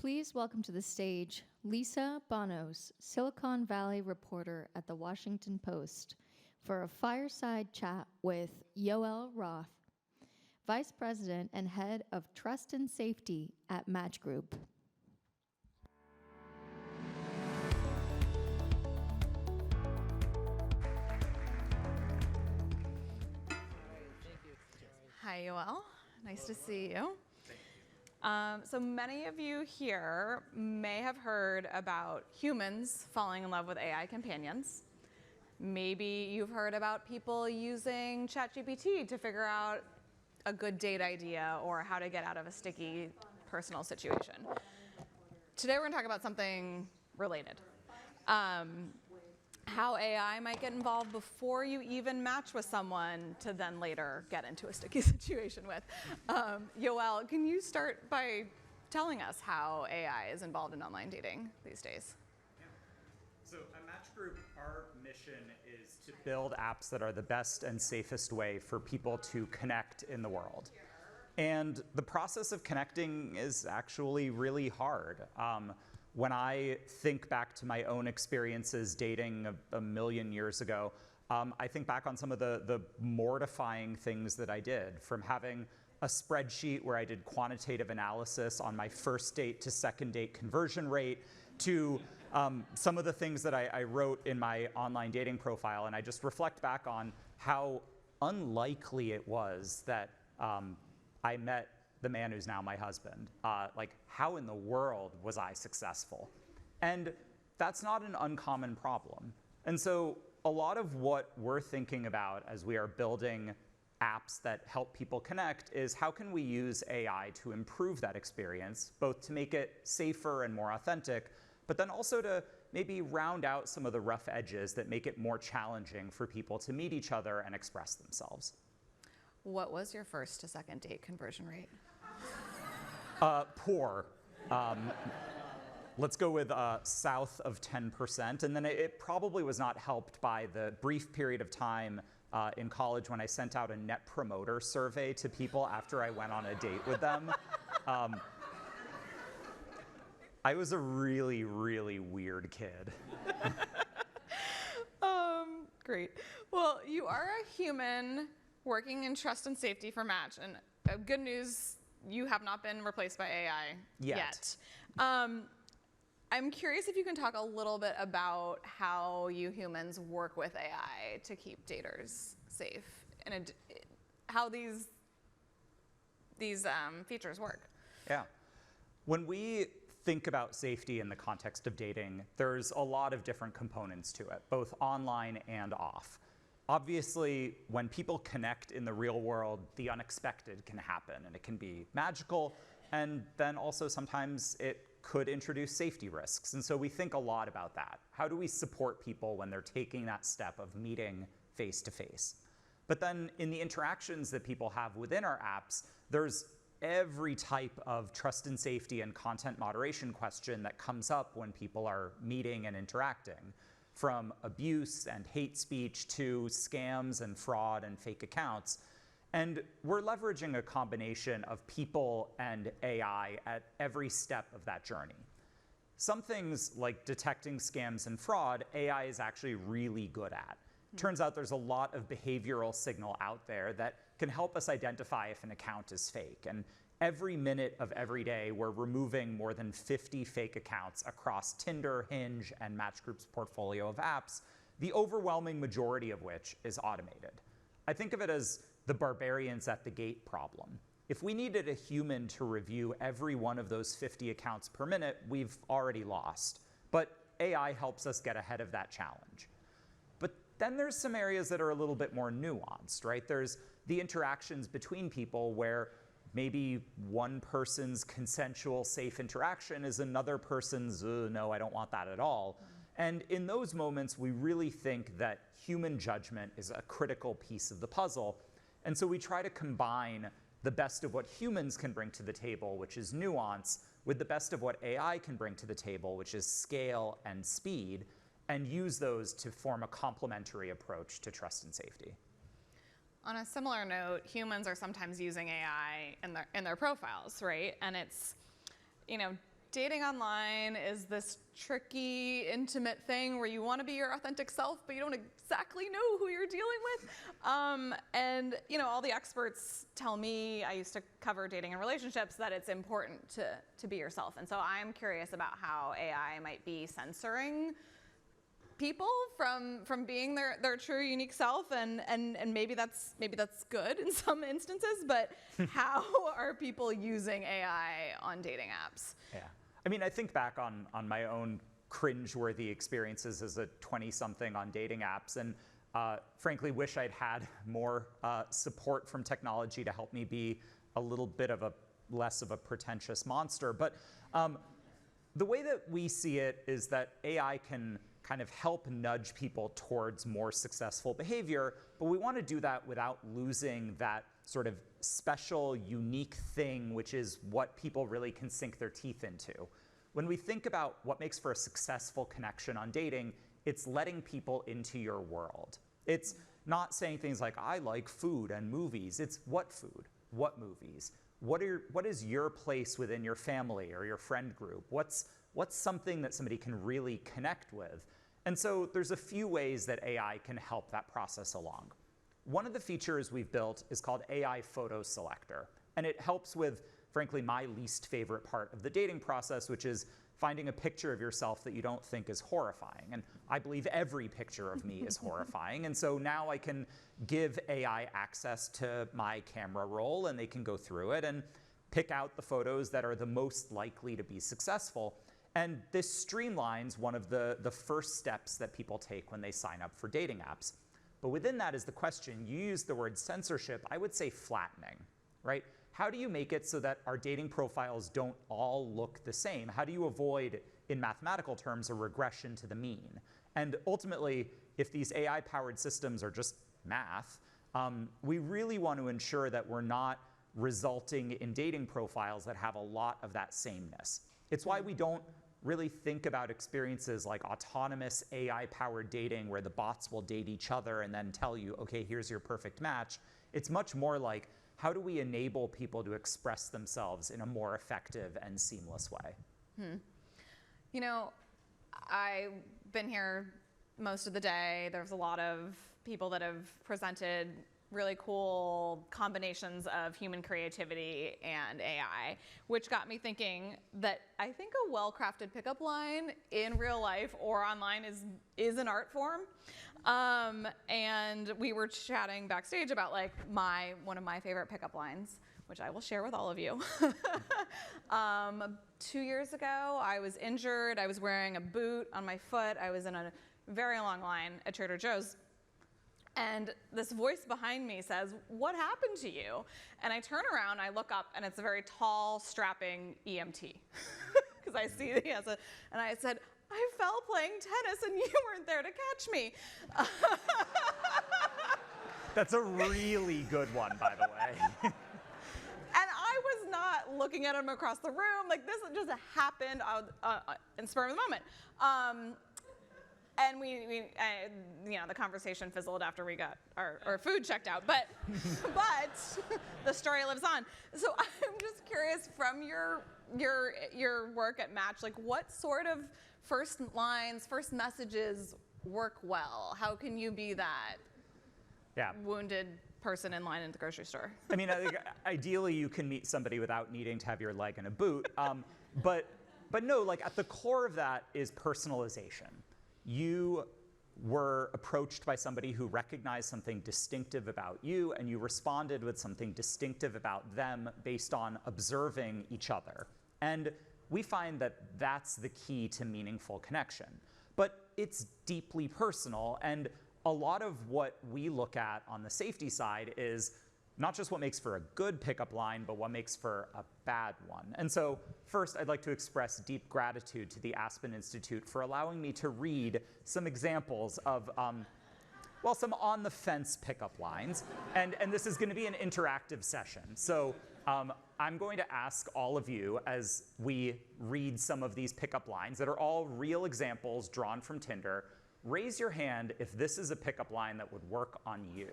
Please welcome to the stage Lisa Bonos, Silicon Valley reporter at the Washington Post, for a fireside chat with Yoel Roth, Vice President and Head of Trust and Safety at Match Group. Hi, Yoel. Nice to see you. So many of you here may have heard about humans falling in love with AI companions. Maybe you've heard about people using ChatGPT to figure out a good date idea or how to get out of a sticky personal situation. Today we're going to talk about something related. How AI might get involved before you even match with someone to then later get into a sticky situation with. Yoel, can you start by telling us how AI is involved in online dating these days? Yeah. So at Match Group, our mission is to build apps that are the best and safest way for people to connect in the world. And the process of connecting is actually really hard. When I think back to my own experiences dating a million years ago, I think back on some of the mortifying things that I did, from having a spreadsheet where I did quantitative analysis on my first date to second date conversion rate, to some of the things that I wrote in my online dating profile. And I just reflect back on how unlikely it was that I met the man who's now my husband. Like, how in the world was I successful? And that's not an uncommon problem. And so a lot of what we're thinking about as we are building apps that help people connect is how can we use AI to improve that experience, both to make it safer and more authentic, but then also to maybe round out some of the rough edges that make it more challenging for people to meet each other and express themselves. What was your first to second date conversion rate? Poor. Let's go with south of 10%. And then it probably was not helped by the brief period of time in college when I sent out a net promoter survey to people after I went on a date with them. I was a really, really weird kid. Great. Well, you are a human working in trust and safety for Match, and good news, you have not been replaced by AI yet. I'm curious if you can talk a little bit about how you humans work with AI to keep daters safe, and how these features work. Yeah. When we think about safety in the context of dating, there's a lot of different components to it, both online and off. Obviously, when people connect in the real world, the unexpected can happen, and it can be magical, and then also sometimes it could introduce safety risks. And so we think a lot about that. How do we support people when they're taking that step of meeting face to face? But then in the interactions that people have within our apps, there's every type of trust and safety and content moderation question that comes up when people are meeting and interacting, from abuse and hate speech to scams and fraud and fake accounts. And we're leveraging a combination of people and AI at every step of that journey. Some things like detecting scams and fraud, AI is actually really good at. Turns out there's a lot of behavioral signal out there that can help us identify if an account is fake. And every minute of every day, we're removing more than 50 fake accounts across Tinder, Hinge, and Match Group's portfolio of apps, the overwhelming majority of which is automated. I think of it as the barbarians at the gate problem. If we needed a human to review every one of those 50 accounts per minute, we've already lost. But AI helps us get ahead of that challenge. But then there's some areas that are a little bit more nuanced, right? There's the interactions between people where maybe one person's consensual, safe interaction is another person's, no, I don't want that at all. And in those moments, we really think that human judgment is a critical piece of the puzzle. And so we try to combine the best of what humans can bring to the table, which is nuance, with the best of what AI can bring to the table, which is scale and speed, and use those to form a complementary approach to trust and safety. On a similar note, humans are sometimes using AI in their profiles, right? And it's, dating online is this tricky, intimate thing where you want to be your authentic self, but you don't exactly know who you're dealing with. And you know, all the experts tell me, I used to cover dating and relationships, that it's important to be yourself. And so I'm curious about how AI might be censoring people from being their true unique self, and maybe that's good in some instances, but how are people using AI on dating apps? Yeah. I mean, I think back on my own cringe-worthy experiences as a 20-something on dating apps, and frankly wish I'd had more support from technology to help me be a little bit of a less of a pretentious monster. But the way that we see it is that AI can kind of help nudge people towards more successful behavior, but we want to do that without losing that sort of special, unique thing, which is what people really can sink their teeth into. When we think about what makes for a successful connection on dating, it's letting people into your world. It's not saying things like, I like food and movies. It's what food, what movies, what is your place within your family or your friend group? What's something that somebody can really connect with? And so there's a few ways that AI can help that process along. One of the features we've built is called AI Photo Selector, and it helps with, frankly, my least favorite part of the dating process, which is finding a picture of yourself that you don't think is horrifying. And I believe every picture of me is horrifying, and so now I can give AI access to my camera roll, and they can go through it and pick out the photos that are the most likely to be successful. And this streamlines one of the first steps that people take when they sign up for dating apps. But within that is the question, you used the word censorship, I would say flattening, right? How do you make it so that our dating profiles don't all look the same? How do you avoid, in mathematical terms, a regression to the mean? And ultimately, if these AI-powered systems are just math, we really want to ensure that we're not resulting in dating profiles that have a lot of that sameness. It's why we don't really think about experiences like autonomous AI-powered dating where the bots will date each other and then tell you, okay, here's your perfect match. It's much more like, how do we enable people to express themselves in a more effective and seamless way? You know, I've been here most of the day. There's a lot of people that have presented really cool combinations of human creativity and AI, which got me thinking that I think a well-crafted pickup line in real life or online is an art form. And we were chatting backstage about like one of my favorite pickup lines, which I will share with all of you. 2 years ago, I was injured. I was wearing a boot on my foot. I was in a very long line at Trader Joe's. And this voice behind me says, "What happened to you?" And I turn around, I look up, and it's a very tall, strapping EMT. Because I see that he has and I said, "I fell playing tennis and you weren't there to catch me." That's a really good one, by the way. And I was not looking at him across the room. Like, this just happened in spur of the moment. And you know, the conversation fizzled after we got our food checked out, but the story lives on. So I'm just curious, from your work at Match, like what sort of first lines, first messages work well? How can you be that wounded person in line at the grocery store? I mean, I think ideally you can meet somebody without needing to have your leg in a boot, but no, like at the core of that is personalization. You were approached by somebody who recognized something distinctive about you, and you responded with something distinctive about them based on observing each other. And we find that that's the key to meaningful connection. But it's deeply personal, and a lot of what we look at on the safety side is not just what makes for a good pickup line, but what makes for a bad one. And so first, I'd like to express deep gratitude to the Aspen Institute for allowing me to read some examples of, some on-the-fence pickup lines. And this is going to be an interactive session. So I'm going to ask all of you, as we read some of these pickup lines that are all real examples drawn from Tinder, raise your hand if this is a pickup line that would work on you.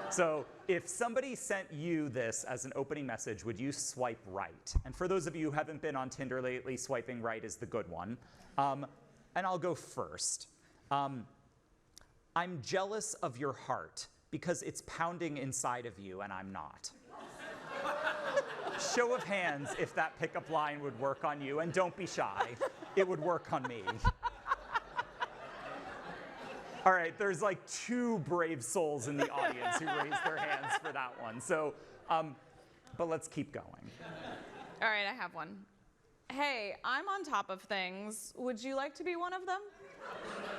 So if somebody sent you this as an opening message, would you swipe right? And for those of you who haven't been on Tinder lately, swiping right is the good one. And I'll go first. I'm jealous of your heart because it's pounding inside of you and I'm not. Show of hands if that pickup line would work on you, and don't be shy. It would work on me. All right, there's like 2 brave souls in the audience who raised their hands for that one. So, but let's keep going. All right, I have one. Hey, I'm on top of things. Would you like to be one of them?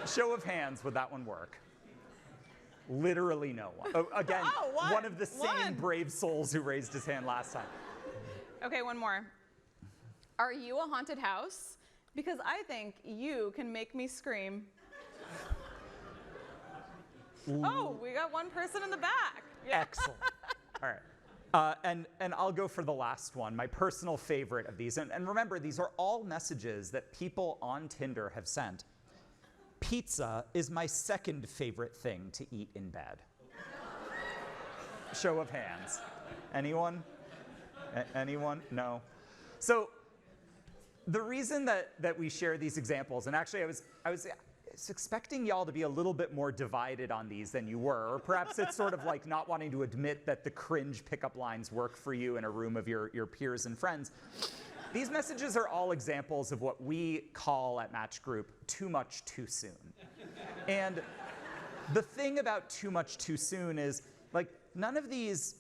Show of hands, would that one work? Literally no one. Oh, again, one of the same brave souls who raised his hand last time. Okay, one more. Are you a haunted house? Because I think you can make me scream. Oh, we got one person in the back. Yeah. Excellent. All right. And I'll go for the last one, my personal favorite of these. And remember, these are all messages that people on Tinder have sent. Pizza is my second favorite thing to eat in bed. Show of hands. Anyone? Anyone? No. So the reason that we share these examples, and actually I was expecting y'all to be a little bit more divided on these than you were, or perhaps it's sort of like not wanting to admit that the cringe pickup lines work for you in a room of your peers and friends. These messages are all examples of what we call at Match Group too much too soon. And the thing about too much too soon is, like, none of these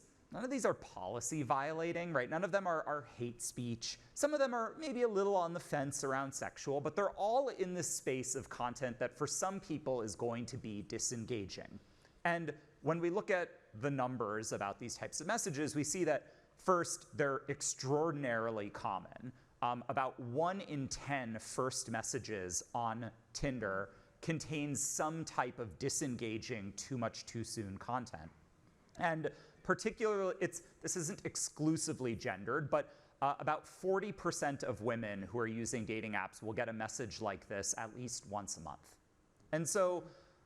are policy violating, right? None of them are hate speech. Some of them are maybe a little on the fence around sexual, but they're all in this space of content that for some people is going to be disengaging. And when we look at the numbers about these types of messages, we see that first, they're extraordinarily common. About 1 in 10 first messages on Tinder contains some type of disengaging too much too soon content. And particularly, this isn't exclusively gendered, but about 40% of women who are using dating apps will get a message like this at least once a month. And so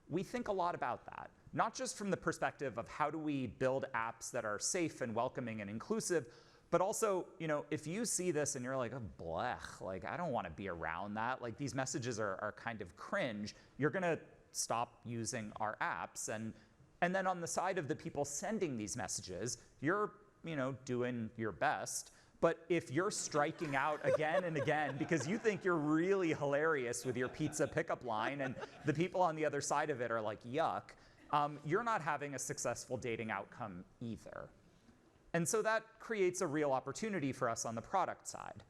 we think a lot about that, not just from the perspective of how do we build apps that are safe and welcoming and inclusive, but also, you know, if you see this and you're like, oh, blech, like I don't want to be around that, like these messages are kind of cringe, you're gonna stop using our apps. And then on the side of the people sending these messages, you're, you know, doing your best. But if you're striking out again and again because you think you're really hilarious with your pizza pickup line and the people on the other side of it are like, yuck, you're not having a successful dating outcome either. And so that creates a real opportunity for us on the product side.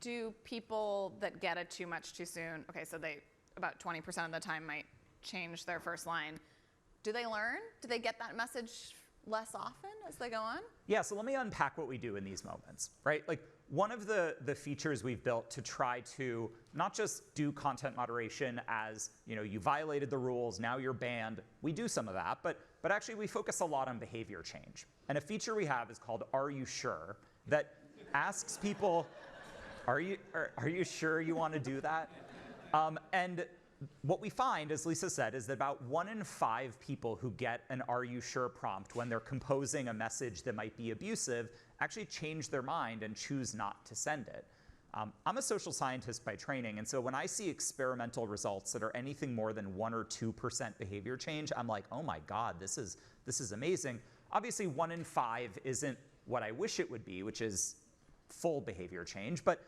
Do people that get it too much too soon, okay, so they about 20% of the time might change their first line. Do they learn? Do they get that message less often as they go on? Yeah, so let me unpack what we do in these moments, right? Like one of the features we've built to try to not just do content moderation as, you know, you violated the rules, now you're banned. We do some of that, but actually we focus a lot on behavior change. And a feature we have is called Are You Sure? That asks people, are you sure you want to do that? And what we find, as Lisa said, is that about 1 in 5 people who get an Are You Sure prompt when they're composing a message that might be abusive actually change their mind and choose not to send it. I'm a social scientist by training, and so when I see experimental results that are anything more than 1 or 2% behavior change, I'm like, oh my God, this is amazing. Obviously, 1 in 5 isn't what I wish it would be, which is full behavior change, but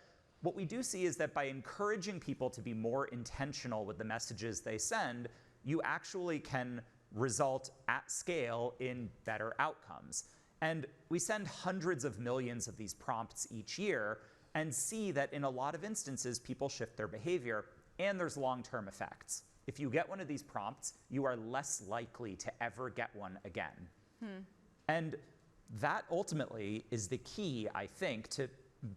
what we do see is that by encouraging people to be more intentional with the messages they send, you actually can result at scale in better outcomes. And we send hundreds of millions of these prompts each year and see that in a lot of instances, people shift their behavior and there's long-term effects. If you get one of these prompts, you are less likely to ever get one again. And that ultimately is the key, I think, to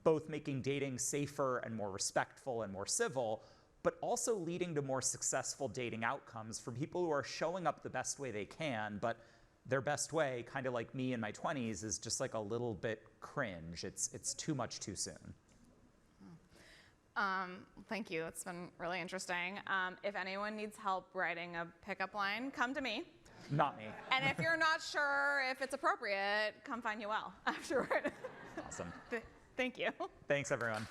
both making dating safer and more respectful and more civil, but also leading to more successful dating outcomes for people who are showing up the best way they can, but their best way, kind of like me in my 20s, is just like a little bit cringe. It's too much too soon. Thank you. It's been really interesting. If anyone needs help writing a pickup line, come to me. Not me. And if you're not sure if it's appropriate, come find Yoel afterward. Awesome. Thank you. Thanks, everyone.